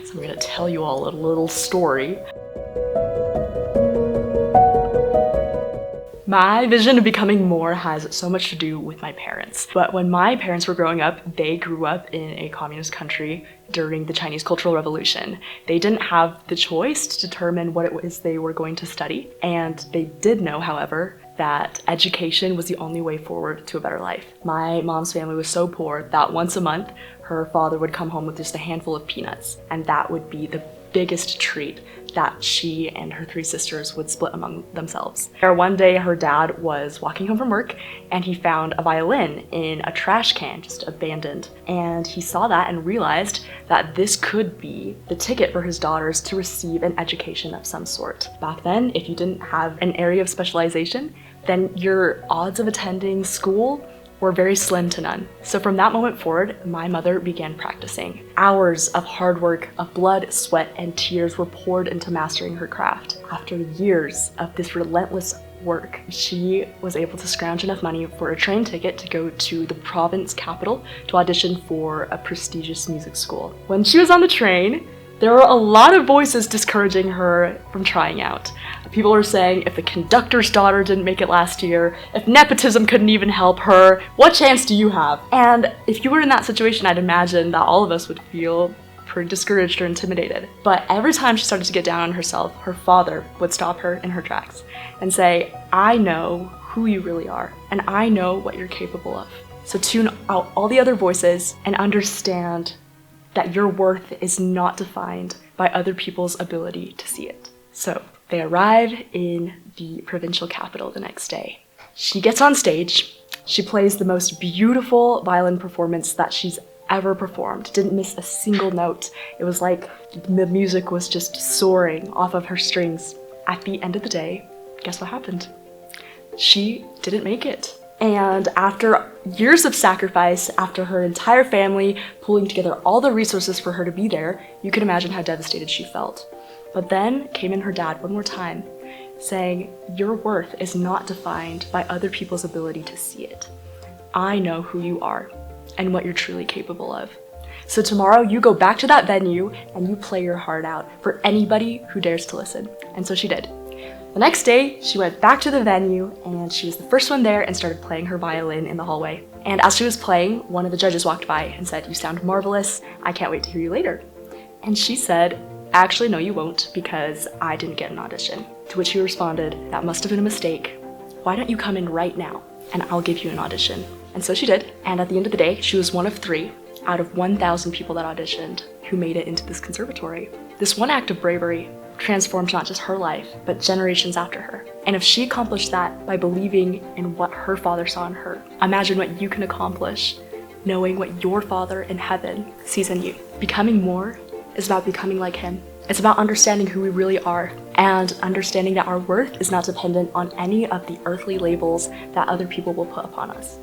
So I'm gonna tell you all a little story. My vision of becoming more has so much to do with my parents. But when my parents were growing up, they grew up in a communist country during the Chinese Cultural Revolution. They didn't have the choice to determine what it was they were going to study. And they did know, however, that education was the only way forward to a better life. My mom's family was so poor that once a month, her father would come home with just a handful of peanuts. And that would be the biggest treat that she and her 3 sisters would split among themselves. One day her dad was walking home from work and he found a violin in a trash can, just abandoned. And he saw that and realized that this could be the ticket for his daughters to receive an education of some sort. Back then, if you didn't have an area of specialization, then your odds of attending school were very slim to none. So from that moment forward, my mother began practicing. Hours of hard work, of blood, sweat, and tears were poured into mastering her craft. After years of this relentless work, she was able to scrounge enough money for a train ticket to go to the province capital to audition for a prestigious music school. When she was on the train, there were a lot of voices discouraging her from trying out. People were saying if the conductor's daughter didn't make it last year, if nepotism couldn't even help her, what chance do you have? And if you were in that situation, I'd imagine that all of us would feel pretty discouraged or intimidated. But every time she started to get down on herself, her father would stop her in her tracks and say, I know who you really are, and I know what you're capable of. So tune out all the other voices and understand that your worth is not defined by other people's ability to see it. So they arrive in the provincial capital the next day. She gets on stage. She plays the most beautiful violin performance that she's ever performed. Didn't miss a single note. It was like the music was just soaring off of her strings. At the end of the day, guess what happened? She didn't make it. And after years of sacrifice, after her entire family pulling together all the resources for her to be there, you can imagine how devastated she felt. But then came in her dad one more time, saying, your worth is not defined by other people's ability to see it. I know who you are and what you're truly capable of. So tomorrow you go back to that venue and you play your heart out for anybody who dares to listen. And so she did. The next day, she went back to the venue and she was the first one there and started playing her violin in the hallway. And as she was playing, one of the judges walked by and said, you sound marvelous. I can't wait to hear you later. And she said, actually, no, you won't, because I didn't get an audition. To which he responded, that must have been a mistake. Why don't you come in right now and I'll give you an audition? And so she did. And at the end of the day, she was one of 3 out of 1,000 people that auditioned who made it into this conservatory. This one act of bravery transformed not just her life, but generations after her. And if she accomplished that by believing in what her father saw in her, imagine what you can accomplish knowing what your Father in heaven sees in you. Becoming more is about becoming like him. It's about understanding who we really are and understanding that our worth is not dependent on any of the earthly labels that other people will put upon us.